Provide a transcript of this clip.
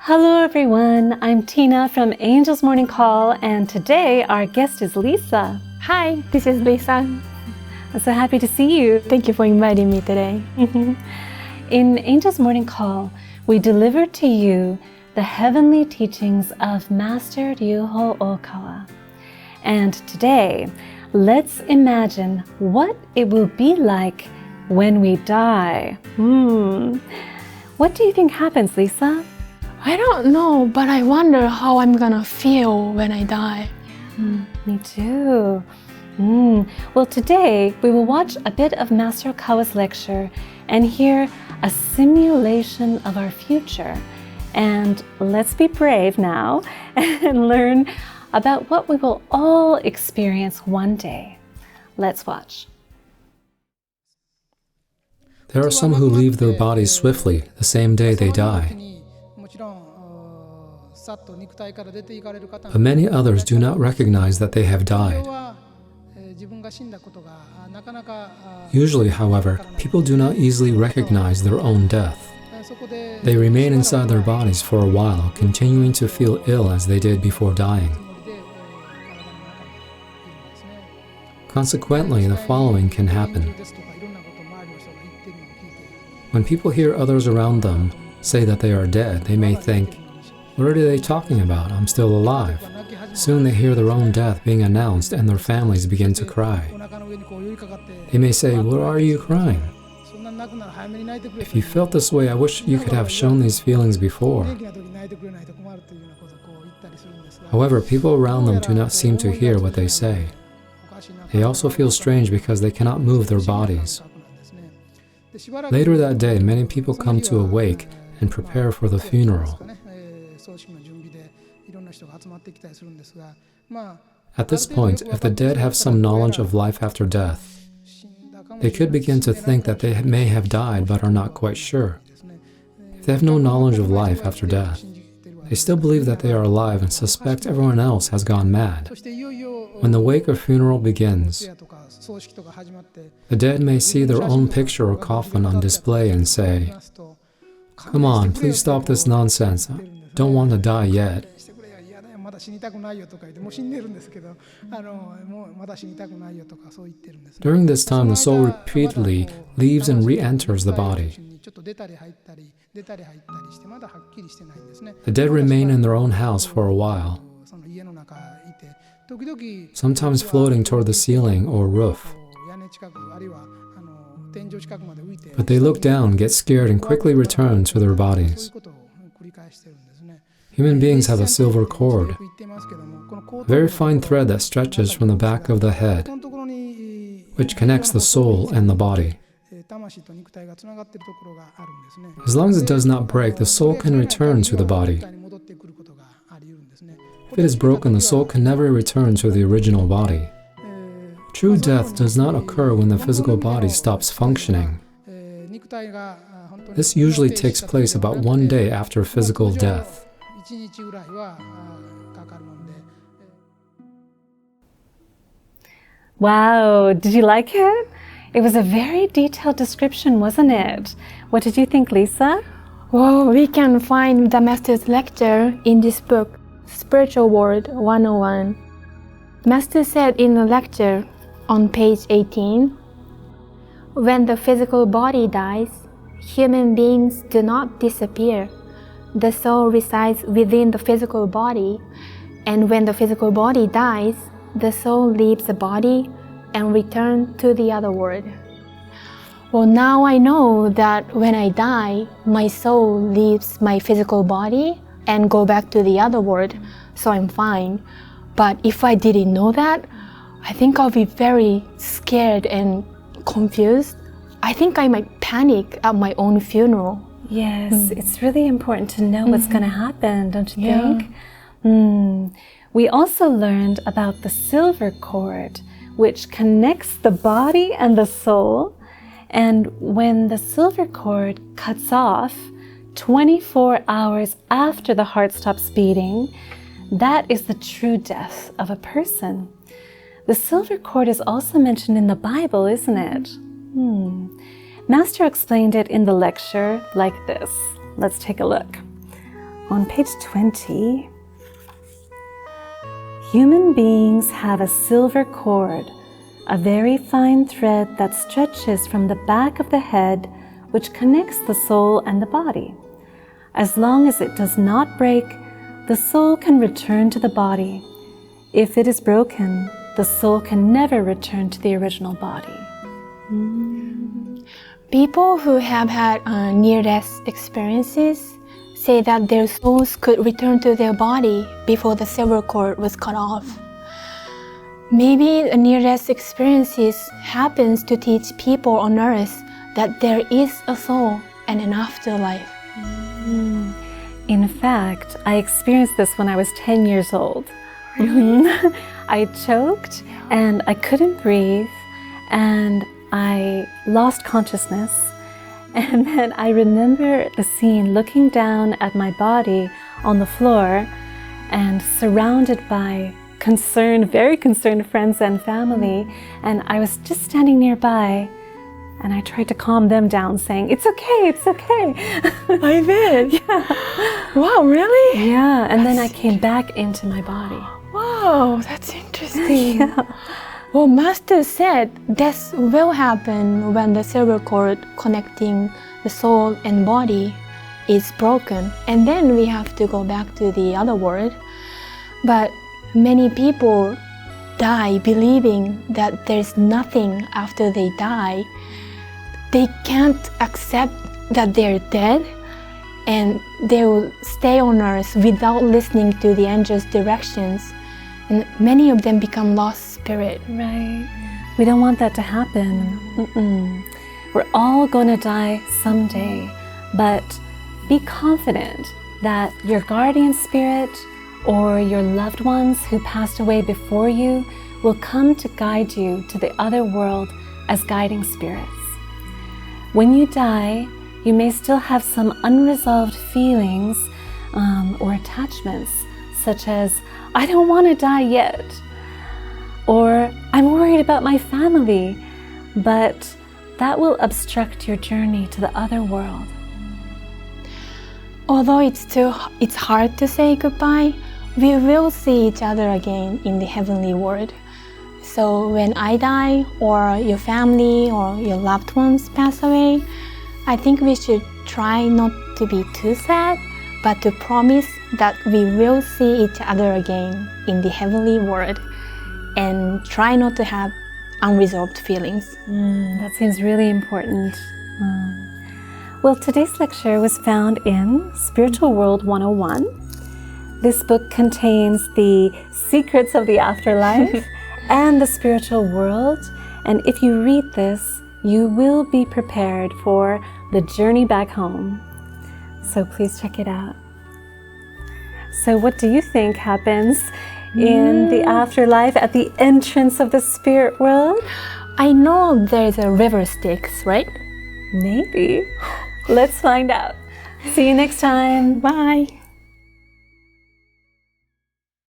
Hello everyone, I'm Tina from Angel's Morning Call, and today our guest is Lisa. Hi, this is Lisa. I'm so happy to see you. Thank you for inviting me today. In Angel's Morning Call, we deliver to you the heavenly teachings of Master Ryuho Okawa. And today, let's imagine what it will be like when we die. What do you think happens, Lisa? I don't know, but I wonder how I'm gonna feel when I die. Me too. Well, today we will watch a bit of Master Okawa's lecture and hear a simulation of our future. And let's be brave now and learn about what we will all experience one day. Let's watch. There are some who leave their bodies swiftly the same day they die. But many others do not recognize that they have died. Usually, however, people do not easily recognize their own death. They remain inside their bodies for a while, continuing to feel ill as they did before dying. Consequently, the following can happen. When people hear others around them say that they are dead, they may think, "What are they talking about? I'm still alive." Soon they hear their own death being announced and their families begin to cry. They may say, "What are you crying? If you felt this way, I wish you could have shown these feelings before." However, people around them do not seem to hear what they say. They also feel strange because they cannot move their bodies. Later that day, many people come to awake and prepare for the funeral. At this point, if the dead have some knowledge of life after death, they could begin to think that they may have died but are not quite sure. If they have no knowledge of life after death, they still believe that they are alive and suspect everyone else has gone mad. When the wake or funeral begins, the dead may see their own picture or coffin on display and say, "Come on, please stop this nonsense. I don't want to die yet." During this time, the soul repeatedly leaves and re-enters the body. The dead remain in their own house for a while, sometimes floating toward the ceiling or roof. But they look down, get scared, and quickly return to their bodies. Human beings have a silver cord, a very fine thread that stretches from the back of the head, which connects the soul and the body. As long as it does not break, the soul can return to the body. If it is broken, the soul can never return to the original body. True death does not occur when the physical body stops functioning. This usually takes place about 1 day after physical death. Wow, did you like it? It was a very detailed description, wasn't it? What did you think, Lisa? Well, we can find the Master's lecture in this book, Spiritual World 101. Master said in the lecture on page 18, "When the physical body dies, human beings do not disappear. The soul resides within the physical body, and when the physical body dies, the soul leaves the body and returns to the other world." Well, now I know that when I die, my soul leaves my physical body and go back to the other world, so I'm fine. But if I didn't know that, I think I'll be very scared and confused. I think I might panic at my own funeral. Yes, it's really important to know what's going to happen, don't you think? We also learned about the silver cord, which connects the body and the soul. And when the silver cord cuts off 24 hours after the heart stops beating, that is the true death of a person. The silver cord is also mentioned in the Bible, isn't it? Master explained it in the lecture like this. Let's take a look. On page 20, human beings have a silver cord, a very fine thread that stretches from the back of the head, which connects the soul and the body. As long as it does not break, the soul can return to the body. If it is broken, the soul can never return to the original body. People who have had near-death experiences say that their souls could return to their body before the silver cord was cut off. Maybe a near-death experiences happens to teach people on earth that there is a soul and an afterlife. In fact, I experienced this when I was 10 years old. I choked and I couldn't breathe and I lost consciousness. And then I remember the scene looking down at my body on the floor and surrounded by very concerned friends and family. And I was just standing nearby and I tried to calm them down saying, "It's okay, it's okay." I did? Yeah. Wow, really? Yeah, and then I came back into my body. Wow, that's interesting. Yeah. Well, Master said death will happen when the silver cord connecting the soul and body is broken, and then we have to go back to the other world. But many people die believing that there's nothing after they die. They can't accept that they're dead, and they will stay on earth without listening to the angels' directions. And many of them become lost spirit. Right. We don't want that to happen. We're all going to die someday, but be confident that your guardian spirit or your loved ones who passed away before you will come to guide you to the other world as guiding spirits. When you die, you may still have some unresolved feelings or attachments, such as, "I don't want to die yet," or "I'm worried about my family," but that will obstruct your journey to the other world. Although it's hard to say goodbye, we will see each other again in the heavenly world. So when I die, or your family or your loved ones pass away, I think we should try not to be too sad, but to promise that we will see each other again in the heavenly world, and try not to have unresolved feelings. That seems really important. Well, today's lecture was found in Spiritual World 101. This book contains the secrets of the afterlife and the spiritual world. And if you read this, you will be prepared for the journey back home. So please check it out. So what do you think happens in the afterlife at the entrance of the spirit world? I know there's a river Styx, right? Maybe. Let's find out. See you next time. Bye.